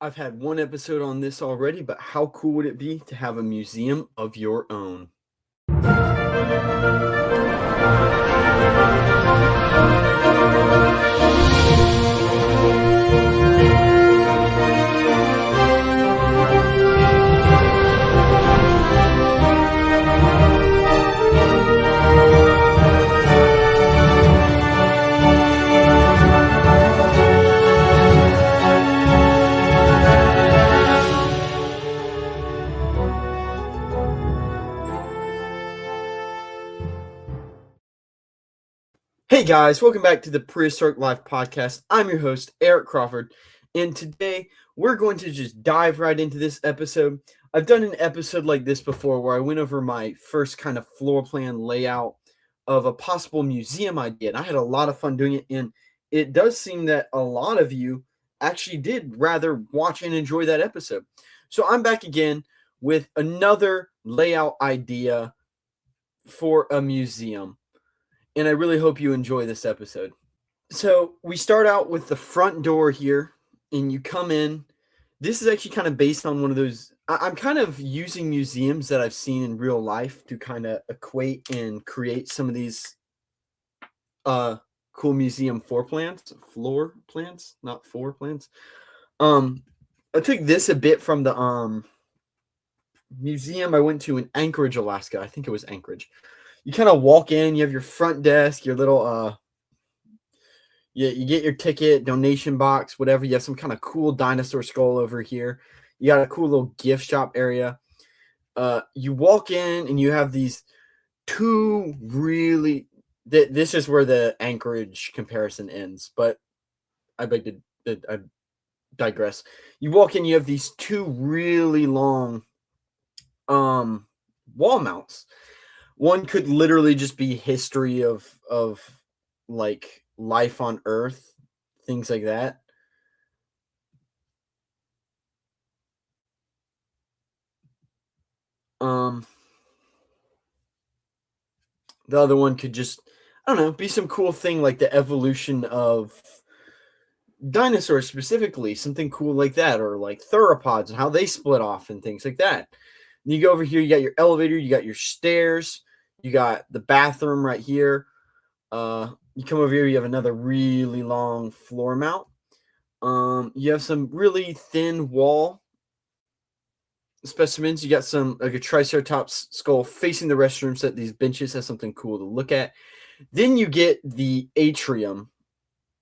I've had one episode on this already, but how cool would it be to have a museum of your own? Hey guys, welcome back to the Prehistoric Life Podcast. I'm your host, Eric Crawford, and today we're going to just dive right into this episode. I've done an episode like this before where I went over my first kind of floor plan layout of a possible museum idea, and I had a lot of fun doing it, and it does seem that a lot of you actually did rather watch and enjoy that episode. So I'm back again with another layout idea for a museum. And I really hope you enjoy this episode. So we start out with the front door here, and you come in. This is actually kind of based on one of those. I'm kind of using museums that I've seen in real life to kind of equate and create some of these cool museum floor plans, not floor plans. I took this a bit from the museum I went to in Anchorage, Alaska. I think it was Anchorage. You kind of walk in, you have your front desk, your little you get your ticket, donation box, whatever. You have some kind of cool dinosaur skull over here. You got a cool little gift shop area. You walk in and you have these two really this is where the Anchorage comparison ends, but I digress. You walk in, you have these two really long wall mounts. One could literally just be history of like life on Earth, things like that. The other one could just, I don't know, be some cool thing like the evolution of dinosaurs specifically, something cool like that, or like theropods and how they split off and things like that. And you go over here, you got your elevator, you got your stairs. You got the bathroom right here. You come over here, you have another really long floor mount. You have some really thin wall specimens. You got some like a triceratops skull facing the restroom set. These benches have something cool to look at. Then you get the atrium,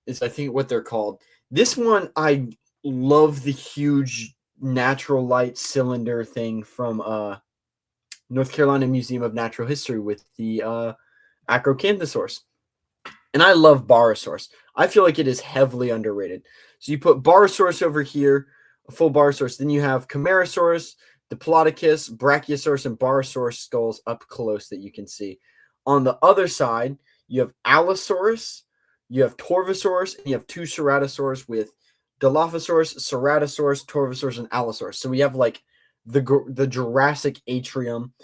is I think what they're called. This one, I love the huge natural light cylinder thing from North Carolina Museum of Natural History with the Acrocanthosaurus. And I love Barosaurus. I feel like it is heavily underrated. So you put Barosaurus over here, a full Barosaurus. Then you have Camarasaurus, Diplodocus, Brachiosaurus, and Barosaurus skulls up close that you can see. On the other side, you have Allosaurus, you have Torvosaurus, and you have two Ceratosaurs with Dilophosaurus, Ceratosaurus, Torvosaurus, and Allosaurus. So we have like the Jurassic atrium.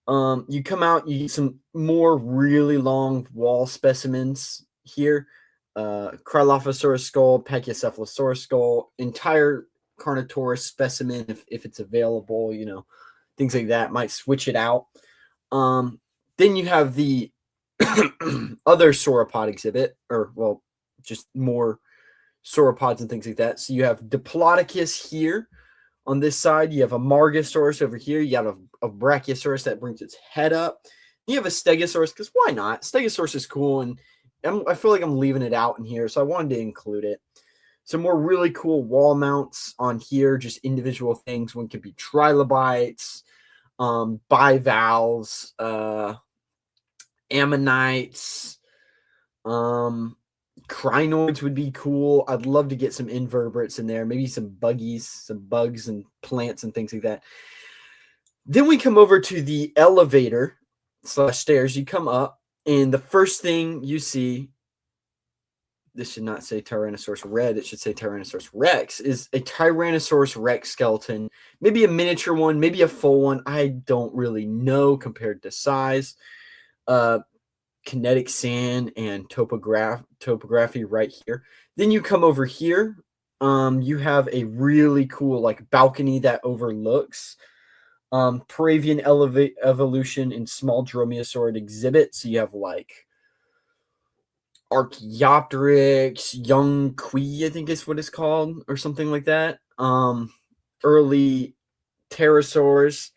You come out, you get some more really long wall specimens here. Cryolophosaurus skull, Pachycephalosaurus skull, entire Carnotaurus specimen if it's available, things like that. Might switch it out. Then you have the other sauropod exhibit, just more sauropods and things like that. So you have Diplodocus here. On this side, you have a Margosaurus over here. You got a Brachiosaurus that brings its head up. You have a Stegosaurus, because why not? Stegosaurus is cool, and I feel like I'm leaving it out in here, so I wanted to include it. Some more really cool wall mounts on here, just individual things. One could be trilobites, bivalves, ammonites, crinoids would be cool. I'd love to get some invertebrates in there, maybe some buggies, some bugs and plants and things like that. Then we come over to the elevator / stairs. You come up, and the first thing you see, this should not say Tyrannosaurus Red, it should say Tyrannosaurus Rex, is a Tyrannosaurus Rex skeleton. Maybe a miniature one, maybe a full one. I don't really know compared to size. Kinetic sand and topography right here. Then you come over here You have a really cool like balcony that overlooks Peruvian evolution in small dromaeosaurid exhibit. So you have like Archaeopteryx, young Qui, I think is what it's called, or something like that. Early pterosaurs,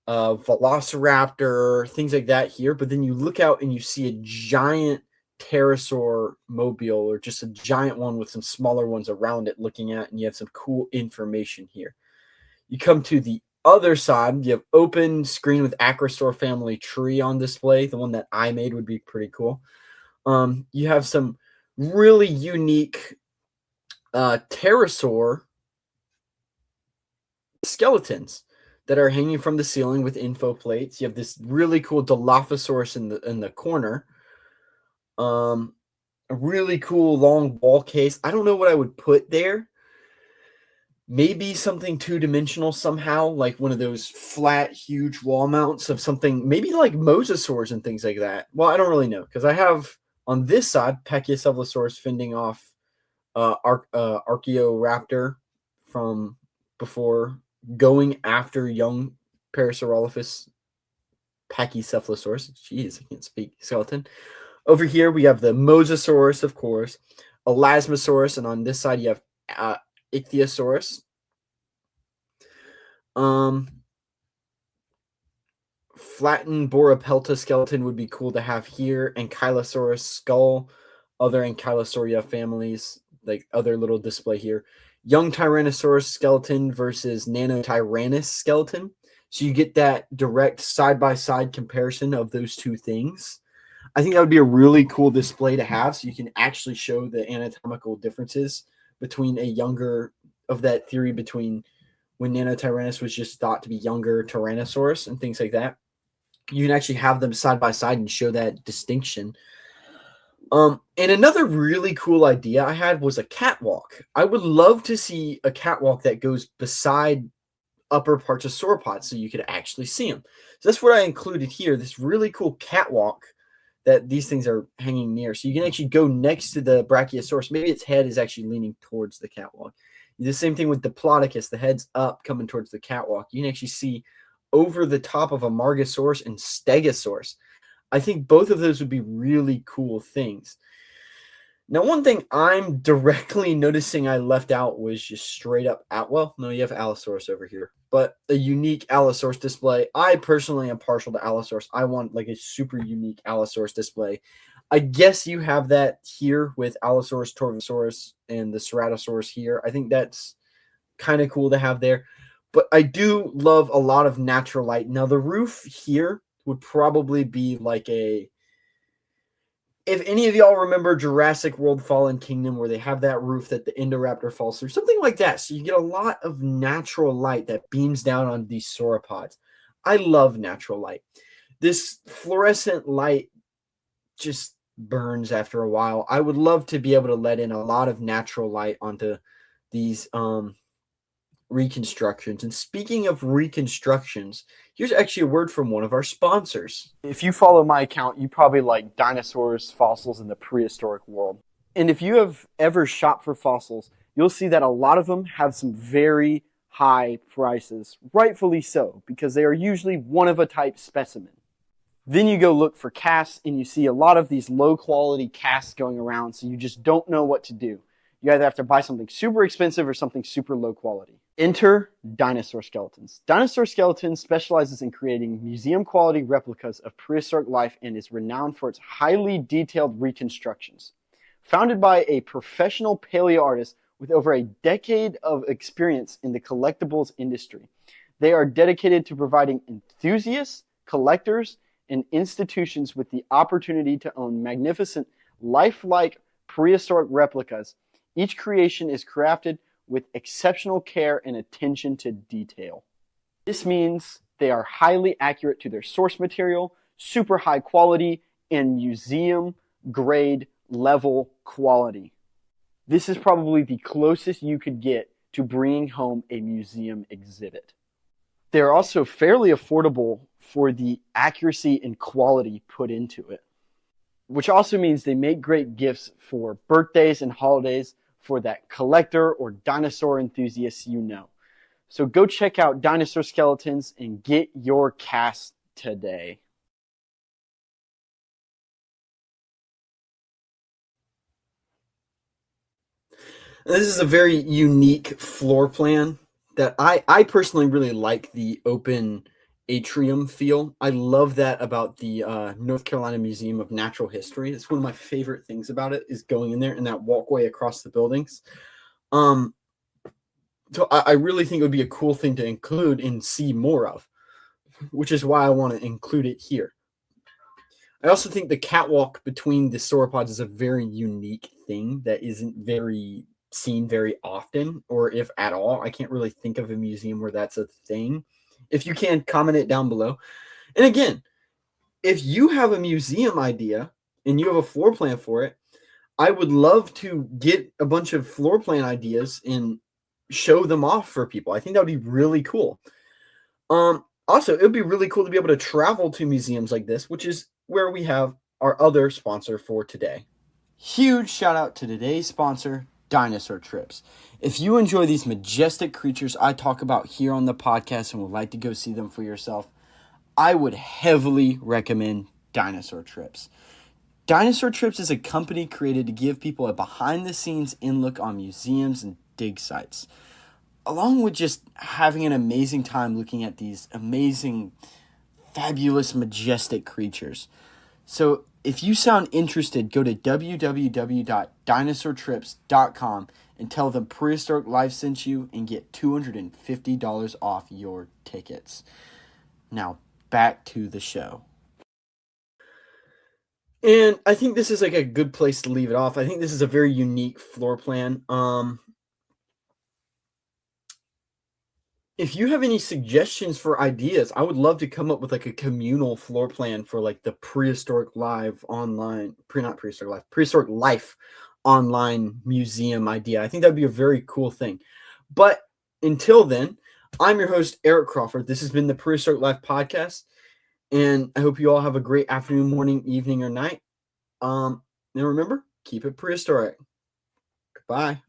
velociraptor, things like that here. But then you look out and you see a giant pterosaur mobile, or just a giant one with some smaller ones around it looking at, and you have some cool information here. You come to the other side, you have open screen with Acrosaur family tree on display. The one that I made would be pretty cool. You have some really unique pterosaur skeletons that are hanging from the ceiling with info plates. You have this really cool Dilophosaurus in the corner. A really cool long wall case. I don't know what I would put there. Maybe something two-dimensional somehow, like one of those flat, huge wall mounts of something, maybe like mosasaurs and things like that. Well, I don't really know, because I have on this side Pachycephalosaurus fending off Archaeoraptor from before, going after young Parasaurolophus Pachycephalosaurus. Jeez, I can't speak. Skeleton. Over here we have the Mosasaurus, of course, Elasmosaurus, and on this side you have Ichthyosaurus. Flattened Boropelta skeleton would be cool to have here. Ankylosaurus skull, other Ankylosauria families, like other little display here. Young Tyrannosaurus skeleton versus Nanotyrannus skeleton. So you get that direct side-by-side comparison of those two things. I think that would be a really cool display to have, so you can actually show the anatomical differences between a younger, of that theory between when Nanotyrannus was just thought to be younger Tyrannosaurus and things like that. You can actually have them side by side and show that distinction. And another really cool idea I had was a catwalk. I would love to see a catwalk that goes beside upper parts of sauropods so you could actually see them. So that's what I included here, this really cool catwalk that these things are hanging near. So you can actually go next to the Brachiosaurus. Maybe its head is actually leaning towards the catwalk. The same thing with Diplodocus, the head's up coming towards the catwalk. You can actually see over the top of a Margosaurus and Stegosaurus. I think both of those would be really cool things. Now, one thing I'm directly noticing I left out was just straight up well, no, you have Allosaurus over here, but a unique Allosaurus display. I personally am partial to Allosaurus. I want like a super unique Allosaurus display. I guess you have that here with Allosaurus Torvosaurus and the Ceratosaurus here. I think that's kind of cool to have there. But I do love a lot of natural light. Now, the roof here would probably be like a... If any of y'all remember Jurassic World Fallen Kingdom, where they have that roof that the Indoraptor falls through, something like that. So you get a lot of natural light that beams down on these sauropods. I love natural light. This fluorescent light just burns after a while. I would love to be able to let in a lot of natural light onto these reconstructions. And speaking of reconstructions, here's actually a word from one of our sponsors. If you follow my account, you probably like dinosaurs, fossils, in the prehistoric world. And if you have ever shopped for fossils, you'll see that a lot of them have some very high prices, rightfully so, because they are usually one of a type specimen. Then you go look for casts, and you see a lot of these low quality casts going around, so you just don't know what to do. You either have to buy something super expensive or something super low quality. Enter Dinosaur Skeletons. Dinosaur Skeletons specializes in creating museum-quality replicas of prehistoric life and is renowned for its highly detailed reconstructions. Founded by a professional paleo artist with over a decade of experience in the collectibles industry, they are dedicated to providing enthusiasts, collectors, and institutions with the opportunity to own magnificent, lifelike prehistoric replicas. Each creation is crafted with exceptional care and attention to detail. This means they are highly accurate to their source material, super high quality, and museum grade level quality. This is probably the closest you could get to bringing home a museum exhibit. They're also fairly affordable for the accuracy and quality put into it, which also means they make great gifts for birthdays and holidays for that collector or dinosaur enthusiast you know. So go check out Dinosaur Skeletons and get your cast today. This is a very unique floor plan that I personally really like the open atrium feel. I love that about the North Carolina Museum of Natural History. It's one of my favorite things about it is going in there and that walkway across the buildings. So I really think it would be a cool thing to include and see more of, which is why I want to include it here. I also think the catwalk between the sauropods is a very unique thing that isn't very seen very often, or if at all. I can't really think of a museum where that's a thing. If you can, comment it down below. And again, if you have a museum idea and you have a floor plan for it, I would love to get a bunch of floor plan ideas and show them off for people. I think that would be really cool. Also, it would be really cool to be able to travel to museums like this, which is where we have our other sponsor for today. Huge shout out to today's sponsor, Dinosaur Trips. If you enjoy these majestic creatures I talk about here on the podcast and would like to go see them for yourself, I would heavily recommend Dinosaur Trips. Dinosaur Trips is a company created to give people a behind-the-scenes in-look on museums and dig sites, along with just having an amazing time looking at these amazing, fabulous, majestic creatures. So if you sound interested, go to www.dinosaurtrips.com and tell them Prehistoric Life sent you and get $250 off your tickets. Now, back to the show. And I think this is like a good place to leave it off. I think this is a very unique floor plan. If you have any suggestions for ideas, I would love to come up with like a communal floor plan for like the Prehistoric Live online, Prehistoric Life online museum idea. I think that'd be a very cool thing. But until then, I'm your host, Eric Crawford. This has been the Prehistoric Life podcast. And I hope you all have a great afternoon, morning, evening, or night. And remember, keep it prehistoric. Goodbye.